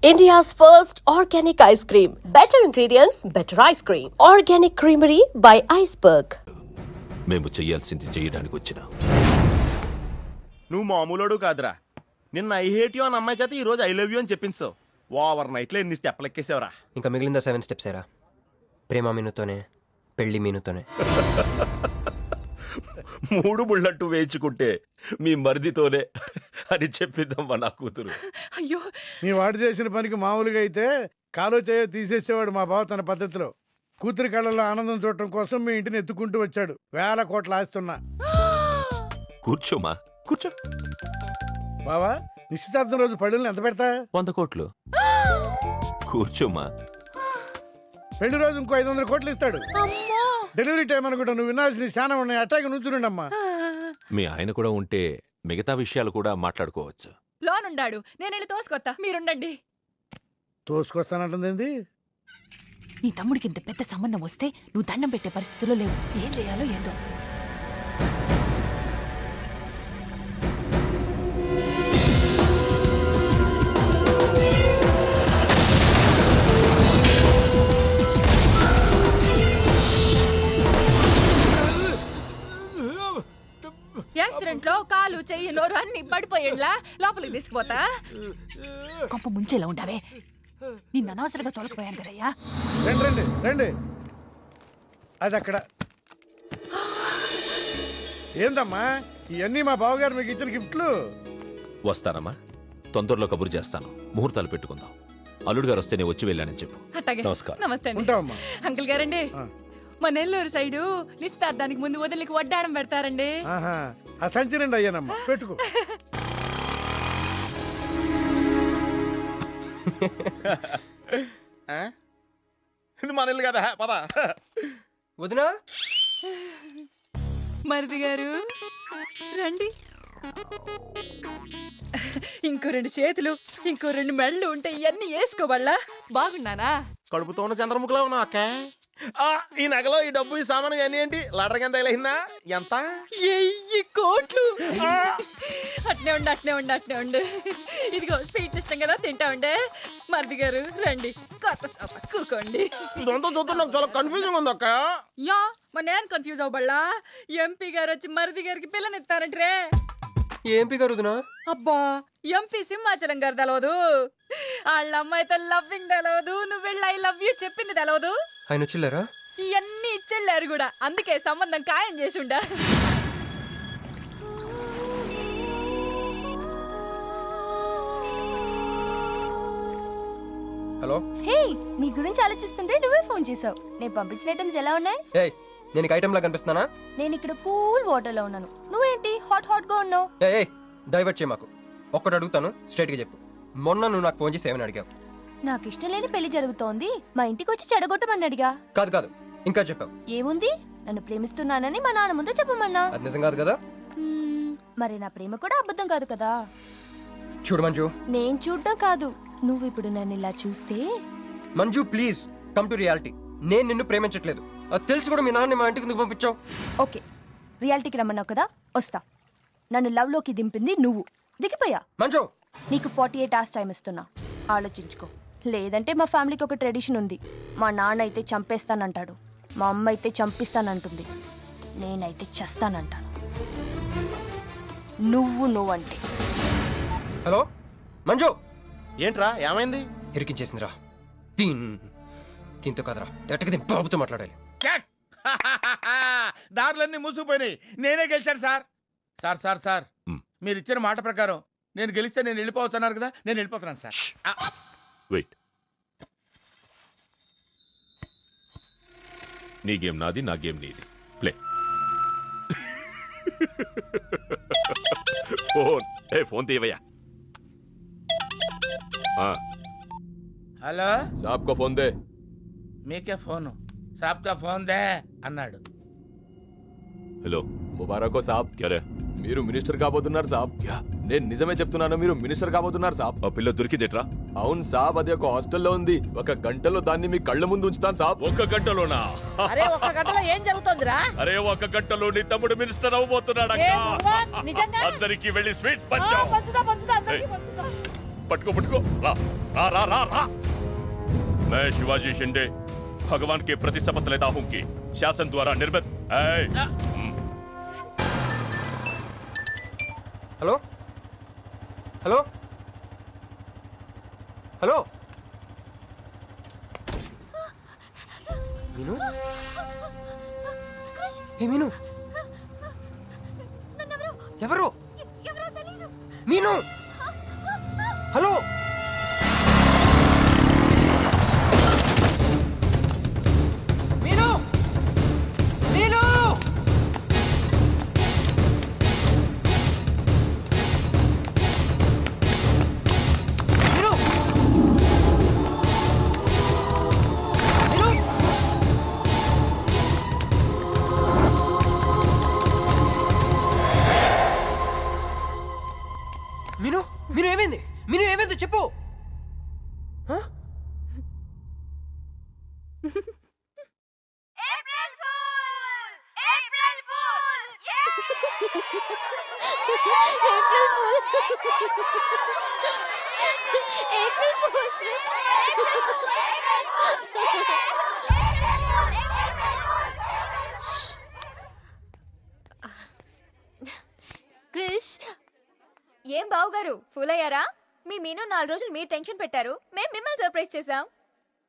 India's first organic ice cream. Better ingredients, better ice cream. Organic Creamery by Iceberg. మేము చెయ్యాల్సింది చేయడానికి వచ్చిన నువ్వు మామూలుడు కాదురా. నిన్న ఐ హేట్ యూ అని అమ్మాయి చేత ఈ రోజు ఐ లవ్ యూ అని చెప్పించావు. ఓవర్ నైట్ లో ఎన్ని స్టెప్లు ఎక్కేసావురా. ఇంకా మిగిలిందా 7 స్టెప్స్ ఏరా? ప్రేమ మీనుతోనే, పెళ్లి మీనుతోనే. 3 బుల్లెట్టు వేయించుకుంటే మీ మరిదితోనే అని చెప్పిద్దమ్మా నా కూతురు. అయ్యో, మీ వాడు చేసిన పనికి మామూలుగా అయితే కాలో చేయ తీసేసేవాడు మా బావ తన పద్ధతిలో. కూతురి కళ్ళలో ఆనందం చూడటం కోసం మీ ఇంటిని ఎత్తుకుంటూ వచ్చాడు. 1000 కోట్లు ఆస్తున్నా. కూర్చోమా, కూర్చో. బావా, నిశ్చితార్థం రోజు పళ్ళుని ఎంత పెడతా? 100 కోట్లు. కూర్చోమా. పెళ్లి రోజు ఇంకో 500 కోట్లు ఇస్తాడు. అమ్మో. డెలివరీ టైం అనుకుంటా. నువ్వు వినాల్సిన చాలా ఉన్నాయి. అట్టాగే నుంచుండమ్మా. మీ ఆయన కూడా ఉంటే మిగతా విషయాలు కూడా మాట్లాడుకోవచ్చు. లోనుండాడు, నేను వెళ్ళి తోసుకొత్తా, మీరుండండి. తోసుకొస్తానంటుంది. నీ తమ్ముడికి ఇంత పెద్ద సంబంధం వస్తే నువ్వు దండం పెట్టే పరిస్థితిలో లేవు. ఏం చేయాలో ఏందో. యాక్సిడెంట్ లో కాలు చెయ్యి నోరు అన్ని పడిపోయేలా లోపలికి తీసుకుపోతా. కొంప ముంచేలా ఉండవే. నిన్ను అనవసరంగా తొలగిపోయాను కదయ్యా. రండి రండి రండి. అది అక్కడ. ఏందమ్మా ఇవన్నీ మా బావగారు మీకు ఇచ్చిన గిఫ్ట్లు? వస్తానమ్మా, తొందరలో కబురు చేస్తాను. ముహూర్తాలు పెట్టుకుందాం. అల్లుడు గారు వస్తే నేను వచ్చి వెళ్ళానని చెప్పు. అట్టాగే. నమస్కారం. నమస్తే అండి. ఉంటావమ్మా. అంకుల్ గారండి, మా నెల్లూరు సైడు నిశ్చితార్థానికి ముందు వదిలికి వడ్డాడం పెడతారండి. ఆహా, ఆ సంచి నిండి అయ్యానమ్మా, పెట్టుకో. ఇది మన ఇల్లు కదా, పద. వదినా, మరిది గారు రండి. ఇంకో 2 చేతులు, ఇంకో 2 మెళ్ళు ఉంటే ఇవన్నీ వేసుకోవాలా? బాగున్నానా? కడుపుతో ఉన్న చంద్రముఖిలో ఉన్నావు అక్క. ఈ నగలో ఈ డబ్బు ఈ సామాను ఇవన్నీ ఏంటి? లాటరీ ఎంత తగిలిందా? ఎంత? 1000 కోట్లు. అట్నే ఉండు, అట్నే ఉండు, అట్నే ఉండు. ఇదిగో స్వీట్లు ఇష్టం కదా, తింటా ఉండే. మరిది గారు రండి, కొత్త సోఫ కూకోండి. ఇదంతా చూస్తే నాకు చాలా కన్ఫ్యూజింగ్ ఉంది అక్క. యా, మా నేను కన్ఫ్యూజ్ అవ్వబల్లా. ఎంపీ గారు వచ్చి మరిది గారికి పిల్లనిస్తారంటే. ఏంపి గారు వదినా? అబ్బా, ఎంపీ సింహాచలం గారు తెలవదు, వాళ్ళ అమ్మాయితో లవ్వింగ్ తెలవదు, నువ్వు వెళ్ళి ఐ లవ్ యూ చెప్పింది తెలవదు. ఆయన వచ్చిల్లారా? ఇవన్నీ ఇచ్చెళ్ళారు కూడా, అందుకే సంబంధం ఖాయం చేసి ఉండా. హలో. హే, నీ గురించి ఆలోచిస్తుంటే నువ్వే ఫోన్ చేసావు. నేను పంపించిన ఐటమ్స్ ఎలా ఉన్నాయి? ఏయ్, నేను ఐటమ్ లా కనిపిస్తున్నానా? నేను ఇక్కడ కూల్ వాటర్ లో ఉన్నాను, నువ్వేంటి హాట్ హాట్ గా ఉన్నావు? ఏయ్, డైవర్ట్ చేయ మాకు. ఒక్కటి అడుగుతాను, స్ట్రైట్ గా చెప్పు. మొన్న నువ్వు నాకు ఫోన్ చేసి ఏమని అడిగావు? నాకు ఇష్టం లేని పెళ్లి జరుగుతోంది, మా ఇంటికి వచ్చి చెడగొట్టమని అడిగా. కాదు కాదు, ఇంకా చెప్పావు. ఏముంది, నన్ను ప్రేమిస్తున్నానని మా నాన్న ముందు చెప్పమన్నా. అది నిజం కాదు కదా? మరి నా ప్రేమ కూడా అబద్ధం కాదు కదా? చూడు మంజు. నేను చూడటం కాదు, నువ్వు ఇప్పుడు నన్ను ఇలా చూస్తే. Manju please come to reality. నేను నిన్ను ప్రేమించట్లేదు, అది తెలిసి కూడా మీ నాన్న మా ఇంటికి ఎందుకు పంపించావు? ఓకే, రియాలిటీకి రమ్మన్నావు కదా, వస్తా. నన్ను లవ్ లోకి దింపింది నువ్వు, దిగిపోయా. మంజు, నీకు 48 hours టైం ఇస్తున్నా, ఆలోచించుకో. లేదంటే మా ఫ్యామిలీకి ఒక ట్రెడిషన్ ఉంది, మా నాన్న అయితే చంపేస్తానంటాడు, మా అమ్మ అయితే చంపిస్తానంటుంది, నేనైతే చస్తానంటాను. నువ్వంటే. హలో మంజు. ఏంట్రా, ఏమైంది? ఇరికించేసిందిరా. దీంతో కదరా, డైరెక్ట్గా దీని బాబుతో మాట్లాడాలి. దారులన్నీ మూసుకుపోయినాయి. నేనే గెలిచాను సార్. సార్ సార్ సార్, మీరు ఇచ్చిన మాట ప్రకారం నేను గెలిస్తే నేను వెళ్ళిపోవచ్చు అన్నారు కదా, నేను వెళ్ళిపోతున్నాను సార్. వెయిట్. నీ గేమ్ నాది, నా గేమ్ నీది. ప్లే. ఫోన్ తీయవయ్యా. హలో, సాబ్ కో ఫోన్ దే. మీకే ఫోను, సాబ్ కా ఫోన్ దే అన్నాడు. హలో, ముబారకో సాబ్. క్యారే? మీరు మినిస్టర్ కాబోతున్నారు సాబ్. నేను నిజమే చెప్తున్నాను, మీరు మినిస్టర్ కాబోతున్నారు సాబ్. ఆ పిల్ల దొరికిందేట్రా? అవును సాబ్, అది ఒక హాస్టల్లో ఉంది. 1 గంటలో దాన్ని మీ కళ్ళ ముందు ఉంచుతాను సాబ్. 1 గంటలోనా? అరే 1 గంటలో ఏం జరుగుతోందిరా? అరే 1 గంటలో నీ తమ్ముడు మినిస్టర్ అవబోతున్నాడు. నిజంగా అందరికి వెళ్ళి స్వీట్ పంచుదా పంచావు. పంచుదా అందరికీ పంచుదా. पटको पटको रा रा रा रा रा मैं शिवाजी शिंदे भगवान के प्रति शपथ लेता हूं कि शासन द्वारा निर्मित हेलो हेलो हेलो मीनू ఏ మీను ఎవరు మీను హలో మీను మీను మీను మీను మీను ఏమైంది మీను ఏమైంది చెప్పు హ? క్రిష్ ఏం బావగారు ఫుల్ అయ్యారా? మీ మీను 4 రోజులు మీరు టెన్షన్ పెట్టారు, మేము మిమ్మల్ని సర్ప్రైజ్ చేసాం.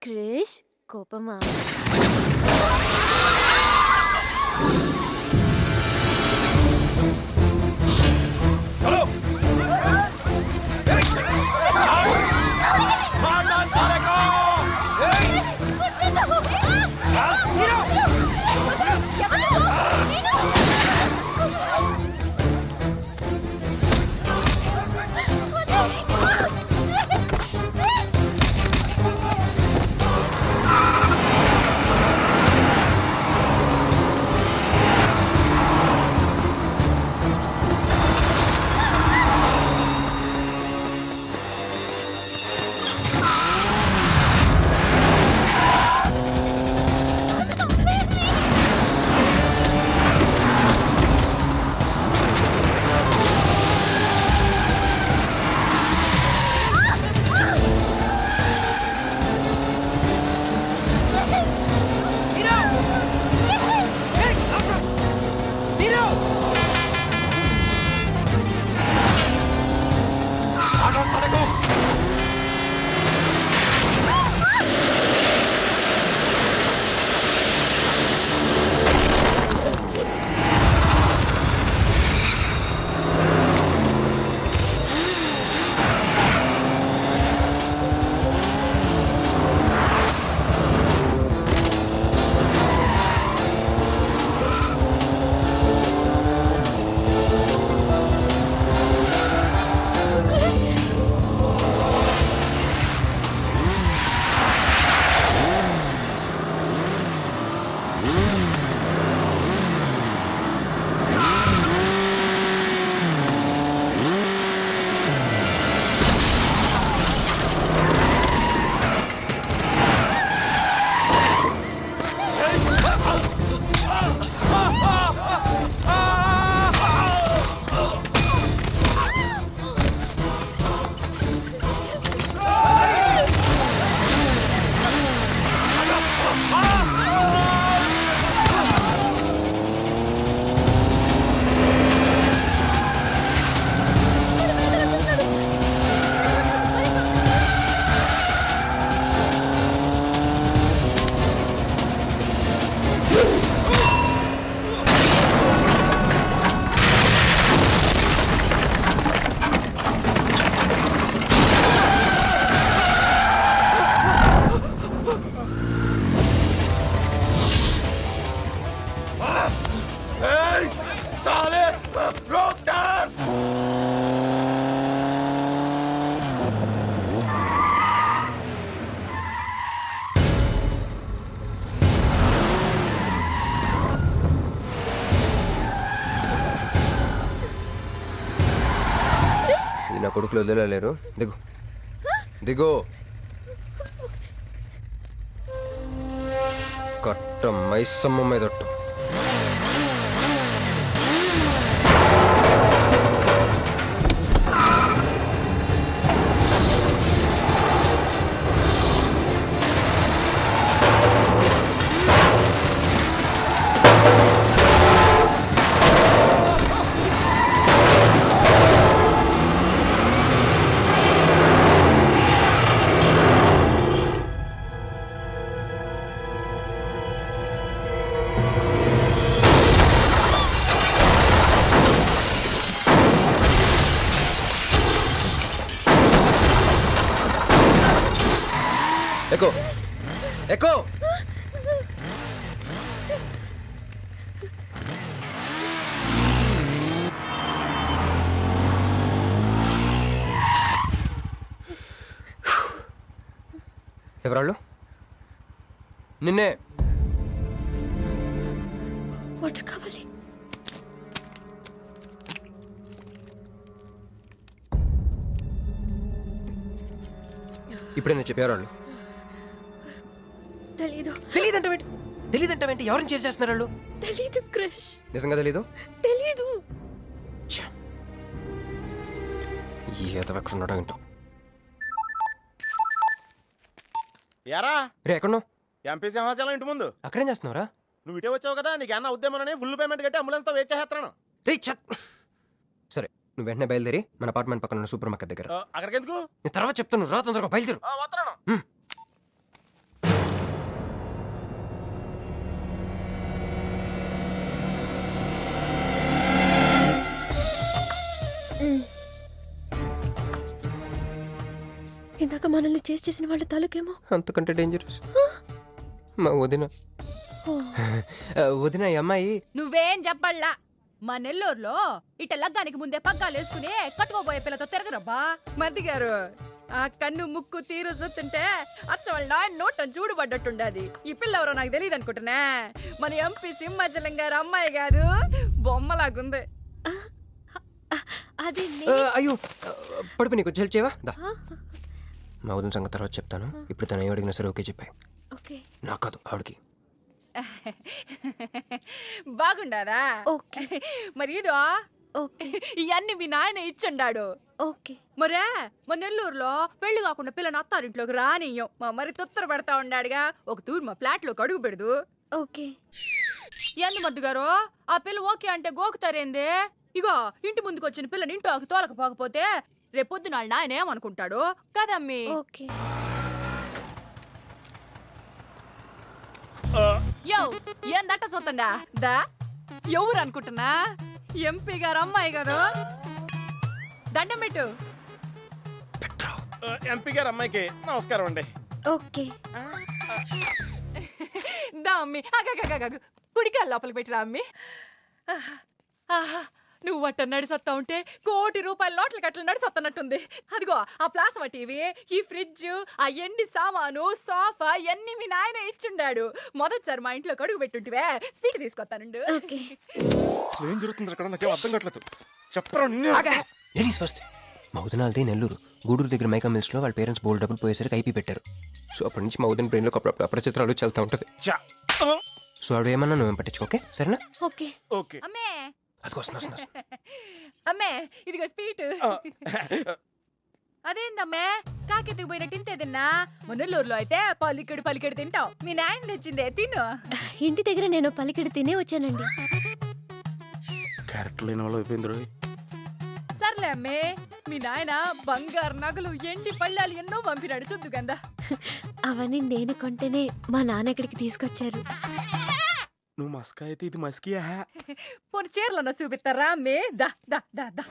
క్రిష్ కోపమా? హలో నా కొడుకులు వదిలేలేరు దిగు దిగు కట్ట మైసమ్మ మీదట్టు ఎక్కు ఎక్కు. ఎవరాళ్ళు? నిన్నే. వాటర్ కావాలి. ఇప్పుడైనా చెప్పేవాళ్ళు. తెలీదు. తెలీదంటే ఎవరిని చేసి చేస్తున్నారు వాళ్ళు? తెలీదు క్రిష్. నిజంగా తెలీదు? తెలీదు. ఏదో ఎక్కడ ఉన్నాడో ఏంటో. ఎరా రే ఎక్కడున్నావు? ఎంపీ సింహాచలం ఇంటి ముందు. అక్కడేం చేస్తున్నావురా? నువ్వు ఇటే వచ్చావు కదా, నీకు అన్న ఉద్యమని ఫుల్ పేమెంట్ కట్టి అంబులెన్స్ తో వెయిట్ చేస్తున్నాను. రే సరే, నువ్వు వెంటనే బయలుదేరి మన అపార్ట్మెంట్ పక్కన ఉన్న సూపర్ మార్కెట్ దగ్గర. అక్కడికి ఎందుకు? నేను తర్వాత చెప్తాను, రా తొందరగా బయలుదేరు. వస్తున్నాను. ఇందాక మనల్ని చేసిన వాళ్ళ తాలూకేమో. అంతకంటే డేంజరస్ మా వదిన. వదిన ఈ అమ్మాయి. నువ్వేం చెప్పల్లా. మా నెల్లూరులో ఇట లగ్గానికి ముందే పగ్గాలు వేసుకుని కట్టుకోబోయే పిల్లతో తిరగరబ్బా. మరిది గారు, ఆ కన్ను ముక్కు తీరు చూస్తుంటే అచ్చ వాళ్ళ నోట చూడుబడ్డట్టుండది. ఈ పిల్ల ఎవరో నాకు తెలియదు అనుకుంటున్నా. మన ఎంపీ సింహాచలం గారు అమ్మాయి కాదు, బొమ్మలాగుంది. అది అయ్యో పడిపో, నీకు హెల్ప్ చేయవా? మా వదిన సంగతి తర్వాత చెప్తాను. ఇప్పుడు తను ఏం అడిగినా సరే ఓకే చెప్పాయి. నాకు కాదు, ఆవిడకి. బాగుండాదా? మరి ఇదో ఇవన్నీ మీ నాయన ఇచ్చుండాడు. మరే మా నెల్లూరులో పెళ్లి కాకుండా పిల్లని అత్తారింట్లోకి రానియ్యం. మా మరి తొత్తర పెడతా ఉండాడుగా, ఒక తూరు మా ఫ్లాట్ లోకి అడుగు పెడదు. ఎందు మద్దు గారు, ఆ పిల్ల ఓకే అంటే గోకుతారేంది? ఇగో ఇంటి ముందుకు వచ్చిన పిల్లని ఇంటి తోలకపోకపోతే రేపొద్దున వాళ్ళ నాయన ఏమనుకుంటాడు కదమ్మీ? యో ఏందట్ట చూతండా దా, ఎవరు అనుకుంటున్నా? ఎంపీ గారు అమ్మాయి కదా. దండం పెట్టు. ఎంపీ గారు అమ్మాయికి నమస్కారం అండి. దా అమ్మి, కుడికాయలు లోపలికి పెట్టిరా అమ్మి. నువ్వు అట్ట నడిసత్తా ఉంటే ₹1 కోటి నోట్ల కట్టలు నడిసత్తన్నట్టుంది. అదిగో ఆ ప్లాస్మా టీవీ, ఈ ఫ్రిడ్జ్, ఆ ఎండి సామాను, సోఫా ఇవన్నీ మీ నాయన ఇచ్చుండాడు. మొదటిసారి మా ఇంట్లో అడుగు పెట్టుంటివే, స్వీట్ తీసుకొస్తానుండు. ఏం జరుగుతుంది అక్కడ? నాకేం అర్థం కావట్లేదు. చెప్పరా. Ladies first. మా వదినాలది నెల్లూరు. గూడూరు దగ్గర మైకా మిల్స్ లో వాళ్ళ పేరెంట్స్ బోల్డ్ డబ్బులు పోయేసరికి ఐపీ పెట్టారు. సో అప్పటి నుంచి మా వదిన బ్రెయిన్ లో అపరిచిత్రాలు చల్తా ఉంటది. సో ఆవిడ ఏమన్నా నువ్వేం పట్టించు, ఓకే? సరేనా? అమ్మే అదిగో అమ్మే, ఇదిగో స్వీట్. అదేందమ్మే కాకెత్తుకు పోయినట్టు తింటేదిన్నా? మునల్లూరులో అయితే పలికెడు తింటావు. మీ నాయన తెచ్చిందే తిను. ఇంటి దగ్గర నేను పలికెడు తినే వచ్చానండి. క్యారెక్టర్ లేని వాళ్ళు అయిపోయింది. సర్లే అమ్మే, మీ నాయన బంగారు నగలు, ఎండి పళ్ళాలు ఎన్నో పంపినాడు చూద్దు కదా. అవన్నీ నేను కొంటేనే మా నాన్న ఇక్కడికి తీసుకొచ్చారు. నువ్వు మస్కా అయితే ఇది మస్కియా? పోనీ చీరలో చూపిస్తారా అమ్మే? దా దా దా దా.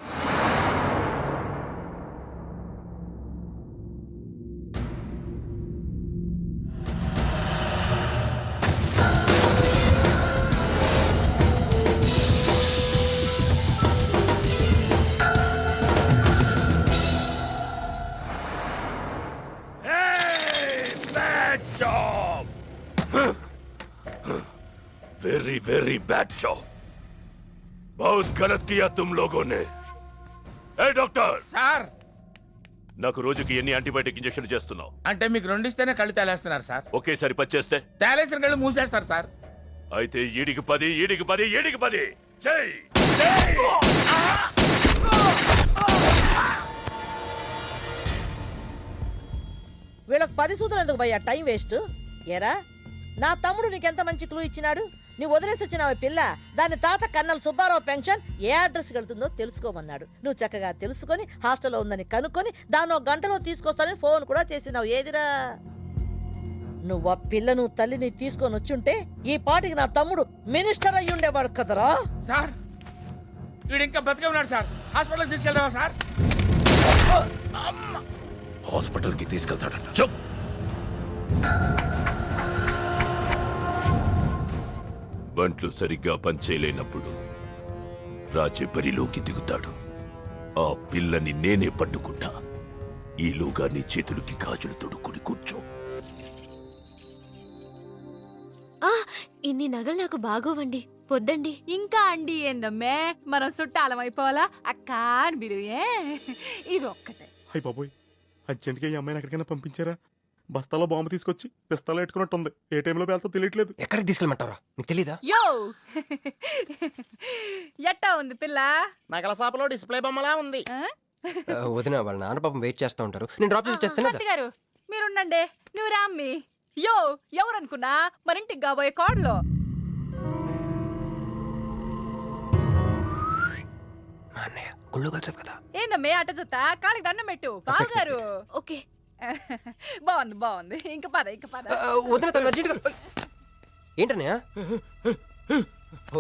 Very bad job. बहुत गलत किया तुम लोगों ने. ए डॉक्टर సార్, నాకు రోజుకి ఎన్ని యాంటీబయాటిక్ ఇంజెక్షన్ చేస్తున్నావు? అంటే మీకు 2 ఇస్తేనే కళ్ళు తేలేస్తున్నారు సార్. ఒకేసారి 10 చేస్తే తేలేసిన కళ్ళు మూసేస్తారు సార్. అయితే ఈడికి 10 చెయ్. వీళ్ళకి 10 సూత్రం ఎందుకు భయ్యా, టైం వేస్ట్. ఏరా, నా తమ్ముడు నీకెంత మంచి క్లూ ఇచ్చినాడు. నువ్వు వదిలేసి వచ్చినావు పిల్ల. దాని తాత కన్నల సుబ్బారావు పెన్షన్ ఏ అడ్రస్కి వెళ్తుందో తెలుసుకోమన్నాడు. నువ్వు చక్కగా తెలుసుకొని హాస్టల్లో ఉందని కనుక్కొని దాన్ని 1 గంటలో తీసుకొస్తానని ఫోన్ కూడా చేసినావు. ఏదిరా, నువ్వు ఆ పిల్లను తల్లిని తీసుకొని వచ్చుంటే ఈ పాటికి నా తమ్ముడు మినిస్టర్ అయ్యి ఉండేవాడు కదరా. సార్, వీడు ఇంకా బతికే ఉన్నాడు సార్. హాస్పిటల్కి తీసుకెళ్దామా సార్? హాస్పిటల్ కి తీసుకెళ్తాడంట. చెప్. బంట్లు సరిగ్గా పనిచేయలేనప్పుడు రాజే బరిలోకి దిగుతాడు. ఆ పిల్లని నేనే పట్టుకుంటా. ఈలోగా నీ చేతులకి గాజులు తొడుక్కుని కూర్చో. ఇన్ని నగలు నాకు బాగోవండి, వద్దండి. ఇంకా అండి ఏందమ్మే, మనం చుట్టాలం అయిపోవాలా అక్క అని బిరువే. ఇది ఒక్కటే. అయ్య బాబోయ్, అర్జెంట్గా ఈ అమ్మాయిని ఎక్కడికైనా పంపించారా? బస్తాలో బాంబు తీసుకొచ్చి పిస్తాలో పెట్టుకున్నట్టుంది. ఏ టైంలో వెళ్తా తెలియట్లేదు. ఎక్కడికి తీసుకెళ్ళమంటారా? నీకు తెలీదా? యో ఎట్టా ఉంది పిల్ల? నగల షాపులో డిస్ప్లే బొమ్మలా ఉంది. వదిన వాళ్ళ నాన్న పాపం వెయిట్ చేస్తూ ఉంటారు. నేను డ్రాప్ చేసి చేస్తాను సత్తి గారు మీరుండండి, నువ్వు రామ్మి. యో ఎవరనుకున్నా మరింటికి కాబోయే కోడలు. మా అన్నయ్య గుళ్ళు కలిసావు కదా. ఏందమ్మే అట్ట చూస్తా, కాలికి దండం పెట్టు. బావగారు ఓకే, బాగుంది బాగుంది. ఇంక పద ఇంక పద. వదిన తను అర్జెంట్గా. ఏంటన్నయ్య? ఓ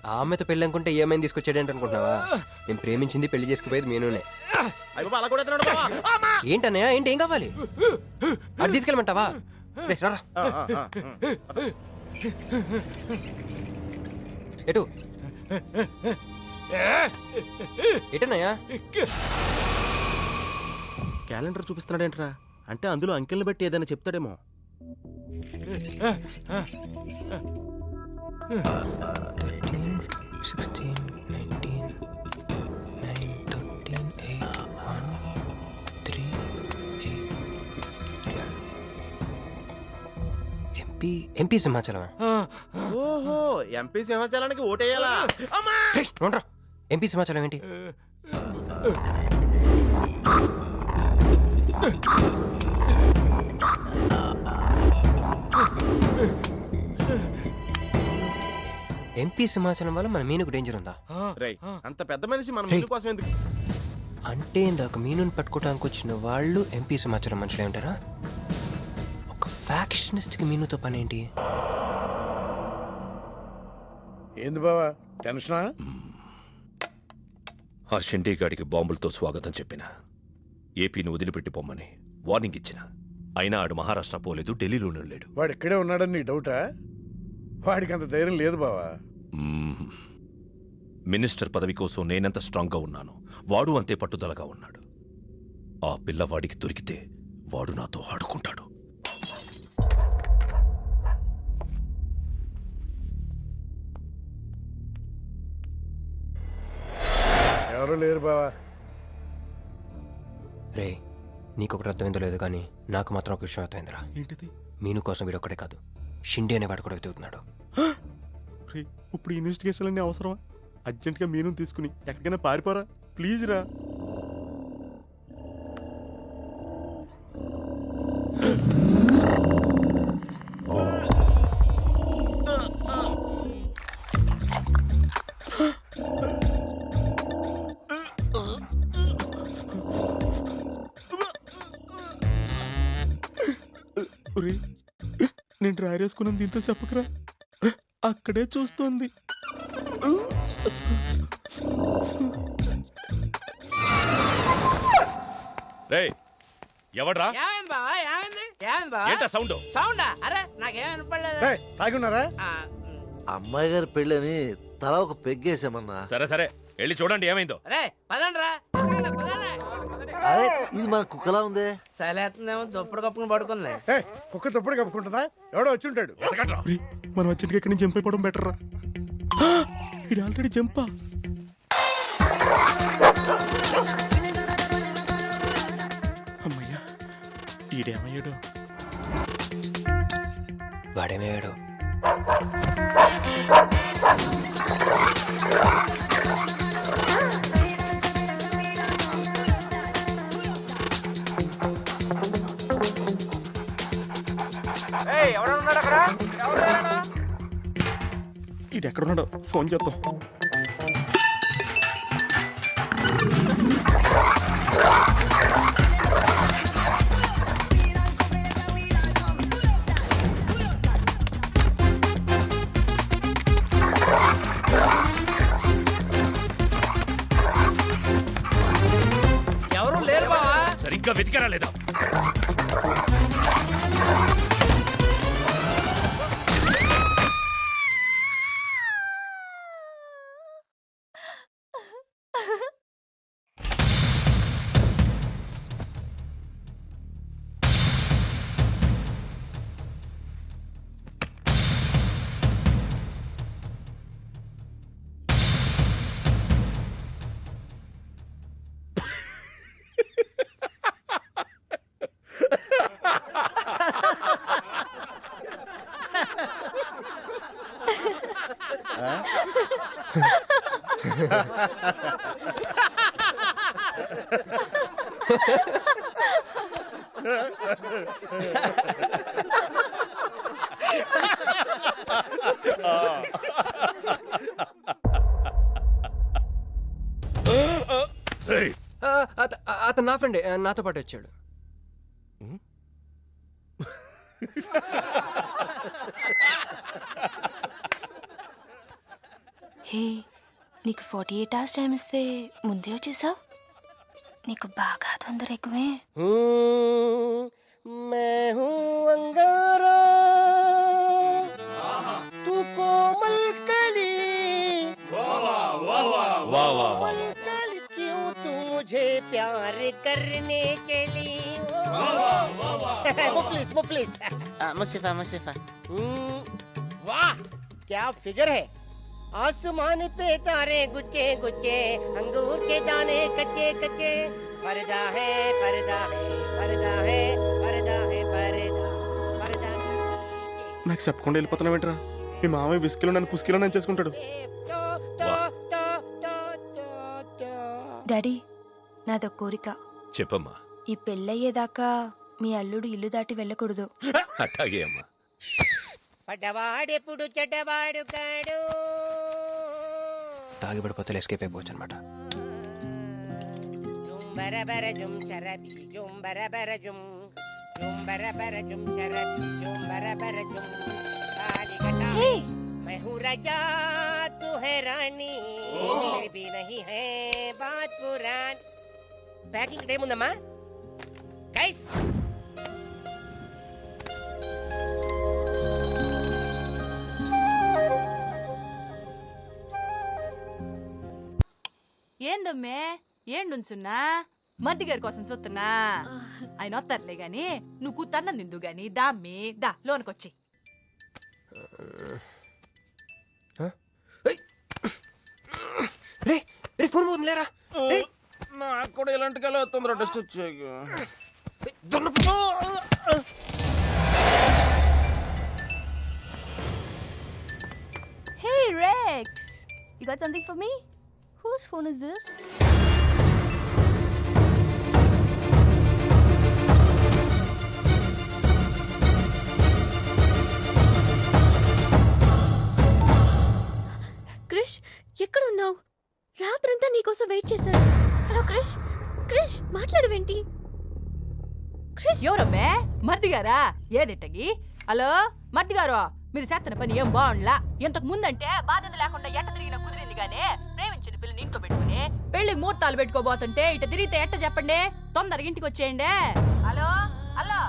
ఆ అమ్మాయితో పెళ్ళి అనుకుంటే ఈ అమ్మాయిని తీసుకొచ్చాడేంటి అనుకుంటున్నావా? నేను ప్రేమించింది పెళ్లి చేసుకుపోయేది మీనునే. ఏంటన్నయ్య? ఏంటి? ఏం కావాలి? అది తీసుకెళ్ళమంటావా? రారా. ఎటు ఎటన్నయ్యా? క్యాలెండర్ చూపిస్తున్నాడేంట్రా? అంటే అందులో అంకెల్ని బట్టి ఏదైనా చెప్తాడేమో. 16, 19, 9, 13, 8, 1, 3, 8, 12. ఎంపీ సింహాచలం. ఓహో, ఎంపీ సింహాచలానికి ఓటేయాలా? ఎంపీ సింహాచలం ఏంటి? ఎంపీ సింహాచలం వల్ల మన మీనుకు డేంజర్ ఉందా? అంత పెద్ద మనిషి మన మీను కోసం ఎందుకు? అంటే ఇందాక మీనుని పట్టుకోవడానికి వచ్చిన వాళ్ళు ఎంపీ సింహాచలం మనుషులే ఉంటారా? ఒక ఫ్యాక్షనిస్ట్ కి మీనుతో పని ఏంటి? ఏంది బావా టెన్షనా? ఆ షిండే గాడికి బాంబులతో స్వాగతం చెప్పిన, ఏపీని వదిలిపెట్టి పొమ్మని వార్నింగ్ ఇచ్చిన. అయినా ఆడు మహారాష్ట్ర పోలేదు, ఢిల్లీలోనే లేడు. వాడు ఇక్కడే ఉన్నాడని నీ డౌటా? వాడికి అంత ధైర్యం లేదు బావా. మినిస్టర్ పదవి కోసం నేనెంత స్ట్రాంగ్గా ఉన్నాను, వాడు అంతే పట్టుదలగా ఉన్నాడు. ఆ పిల్లవాడికి దొరికితే వాడు నాతో ఆడుకుంటాడు. ఎవరు లేరు బావా. రే నీకొకటి అర్థమైందో లేదు కానీ నాకు మాత్రం ఒక విషయం అర్థమైందిరా. ఏంటిది? మీను కోసం వీడు ఒక్కడే కాదు, షిండే అనేవాడు కూడా వెతుకుతున్నాడు. ఇప్పుడు ఇన్వెస్టిగేషన్ అన్ని అవసరమా? అర్జెంట్గా మీను తీసుకుని ఎక్కడికైనా పారిపోరా ప్లీజ్ రా. నేను డ్రైరేసుకున్నాను, దీంతో చెప్పకరా. అక్కడే చూస్తోంది. రేయ్ ఎవడ్రా? సౌండ్ సౌండా? అరే నాకేం వినపడలేదు. తాగున్నారా? అమ్మాయి గారి పెళ్ళని తల ఒక పెగ్గేసామన్నా. సరే సరే వెళ్ళి చూడండి ఏమైందో. రే పదండ్రా. అరే ఇది మన కుక్కలా ఉంది. సైలేస్తుందేమో దుప్పుడు కప్పుకుని పడుకుంది. కుక్క దుప్పుడు కప్పుకుంటుందా? ఎవడో వచ్చి ఉంటాడు. మనం అర్జెంట్గా ఇక్కడి నుంచి జంప్ అయిపోవడం బెటర్ రా. ఇది ఆల్రెడీ జంపా. అమ్మయ్యా, ఈడేమయ్యాడు? వాడేమయ్యాడు? ఇది ఎక్కడున్నాడో ఫోన్ చేద్దాం. ఎవరు లేరు బావా. సరిగ్గా వెతికారా లేదా? అతను నా ఫ్రెండే, నాతో పాటు వచ్చాడు. హే, నీకు 48 hours టైం ఇస్తే ముందే వచ్చేసావు. నీకు బాగా తొందర ఎక్కువే. मैं हूँ अंगारा तू कोमल कली कोमल कली क्यों तू मुझे प्यार करने चली मुफलिस मुसीफा वाह क्या फिगर है. आसमान पे तारे गुच्चे गुच्चे अंगूर के दाने कच्चे कच्चे पर्दा है पर्दा है पर्दा है पर्दा है पर्दा पर्दा నాకు చెప్పకుండా వెళ్ళిపోతున్నావు ఏంట్రా? మీ మామయ్య విస్కిలో నన్ను పుస్కిలో నన్ను చేసుకుంటాడు. డాడీ, నాదో కోరిక. చెప్పమ్మా. ఈ పెళ్ళయ్యేదాకా మీ అల్లుడు ఇల్లు దాటి వెళ్ళకూడదు. అట్లాగే అమ్మా. పడ్డవాడెప్పుడు చెడ్డవాడు కాడు. తాగి పడిపోతే ఎస్కేప్ అయిపోవచ్చు అనమాట. జుంబరబర జుం శరబి జుంబరబర జుం జుంబరబర జుం శరబి జుంబరబర జుం కాలికట मैं हूँ राजा तू है रानी फिर भी नहीं है बात पुरानी. ప్యాకింగ్ టైం ఉందమ్మా గైస్. ఏందమ్మే ఏం నుంచున్నా? మర్ది గారి కోసం చూస్తున్నా. ఆయన వస్తారులే గాని నువ్వు కూతన్న నిందు గాని దామ్మి దా లోనకొచ్చి. రే రే ఫోన్ పోతుందిలేరా. నాకు కూడా ఇలాంటి కళ వస్తుందిరా టెస్ట్ వచ్చాక. Hey Rex, you got something for me? Whose phone is this? Krish, ఎక్కడున్నావు? రాత్రంతా నీకోసం వెయిట్ చేశాను. హలో క్రిష్, క్రిష్ మాట్లాడవేంటి? క్రిష్, ఎవరమ్మే? మర్ది గారా? ఏదిట్టగి? హలో మర్ది గారు, మీరు చేస్తున్న పని ఏం బాగుండ్లా. ఇంతకు ముందంటే బాధ్యత లేకుండా ఎట్ట తిరిగినా కుదిరింది గానే ప్రేమించిన పిల్లని ఇంట్లో పెట్టుకుని పెళ్లికి ముహూర్తాలు పెట్టుకోబోతుంటే ఇట తిరిగితే ఎట్ట చెప్పండి? తొందరగా ఇంటికి వచ్చేయండి. Hello hello.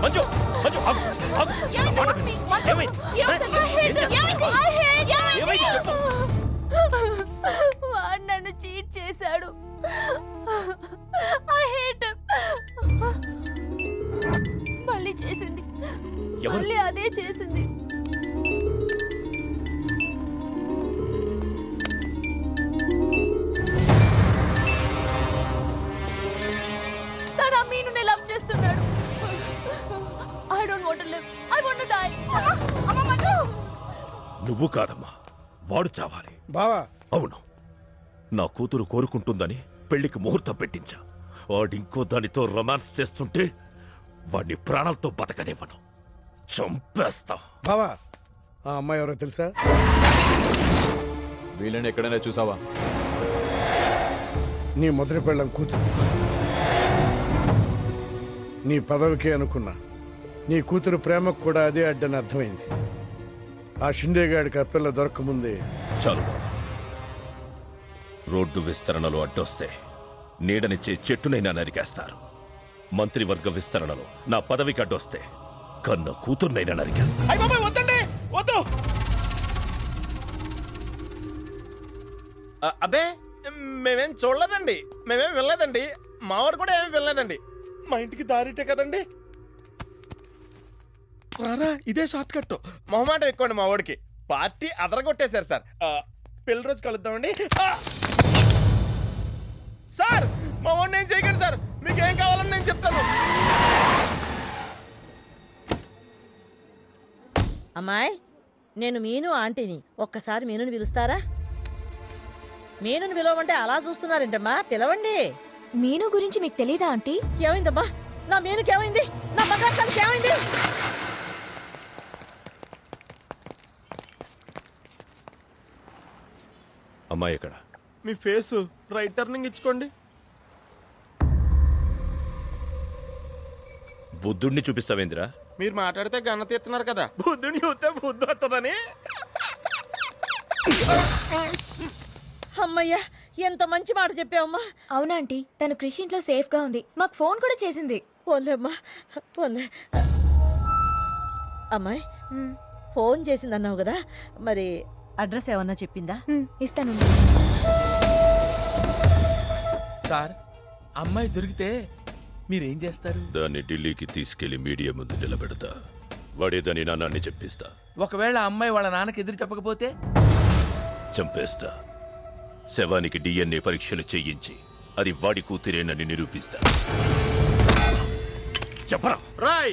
మంజు మంజు ఆగు, ఆగు. ఏమైంది? వాడు నన్ను చీట్ చేశాడు. I hate him. మళ్ళీ చేసింది, మళ్ళీ అదే చేసింది. తన మీనుని లవ్ చేస్తున్నాడు. I don't want to live. I want to die. నువ్వు కాదమ్మా, వాడు చావాలి. బావా, అవును, నా కూతురు కోరుకుంటుందని పెళ్లికి ముహూర్తం పెట్టించా. వాడింకో దానితో రొమాన్స్ చేస్తుంటే వాడిని ప్రాణాలతో బతకనివ్వను, చంపేస్తా. బావా, ఆ అమ్మాయి ఎవరో తెలుసా? వీళ్ళని ఎక్కడైనా చూసావా? నీ మొదటి పెళ్ళం కూతురు. నీ పదవికి అనుకున్నా, నీ కూతురు ప్రేమకు కూడా అదే అడ్డని అర్థమైంది. ఆ షిండేగాడికి ఆ పిల్ల దొరకముందే. చాలు, రోడ్డు విస్తరణలో అడ్డొస్తే నీడనిచ్చే చెట్టునైనా నరికేస్తారు. మంత్రివర్గ విస్తరణలో నా పదవికి అడ్డొస్తే కన్న కూతుర్నైనా నరికేస్తారు. వద్దండి, వద్దు. అబ్బే, మేమేం చూడలేదండి, మేమేం వెళ్ళలేదండి. మావాడు కూడా ఏమీ వెళ్ళలేదండి. మా ఇంటికి దారిటే కదండి. రారా, ఇదే షార్ట్ కట్. మొహమాట ఎక్కువండి మా వాడికి. పార్టీ అదరగొట్టేశారు సార్. పెళ్లి రోజు కలుద్దామండి. సార్ మా వాడిని ఏం చేయకండి సార్, మీకు ఏం కావాలని నేను చెప్తాను. అమ్మాయి, నేను మీను ఆంటీని. ఒక్కసారి మీనుని పిలుస్తారా? మీనుని పిలవమంటే అలా చూస్తున్నారేంటమ్మా, పిలవండి. మీను గురించి మీకు తెలీదా ఆంటీ? ఏమైందమ్మా? నా మీనుకి ఏమైంది? నా బంగారు ఏమైంది? అమ్మాయి ఎక్కడ? మీ ఫేస్ రైట్ టర్నింగ్ ఇచ్చుకోండి. బుద్ధుడిని చూపిస్తావేందిరా? మీరు మాట్లాడితే గన్న తీస్తున్నారు కదా, బుద్ధుని చూస్తే బుద్ధి వస్తుందని. అమ్మయ్యా, ఎంత మంచి మాట చెప్పావమ్మా. అవునా ఆంటీ, తను కృషి ఇంట్లో సేఫ్ గా ఉంది. మాకు ఫోన్ కూడా చేసింది. పోన్లేమ్మా, పోన్లే. అమ్మాయి, ఫోన్ చేసిందన్నావు కదా, మరి అడ్రస్ ఏమన్నా చెప్పిందా? ఇస్తాను. సార్, అమ్మాయి దొరికితే మీరేం చేస్తారు? దాన్ని ఢిల్లీకి తీసుకెళ్లి మీడియా ముందు నిలబెడతా. వాడేదని నాన్నని చెప్పిస్తా. ఒకవేళ అమ్మాయి వాళ్ళ నాన్నకి ఎదురు చెప్పకపోతే చంపేస్తా. శవానికి DNA పరీక్షలు చేయించి అది వాడి కూతురేనని నిరూపిస్తా. చెప్పరా? రాయ్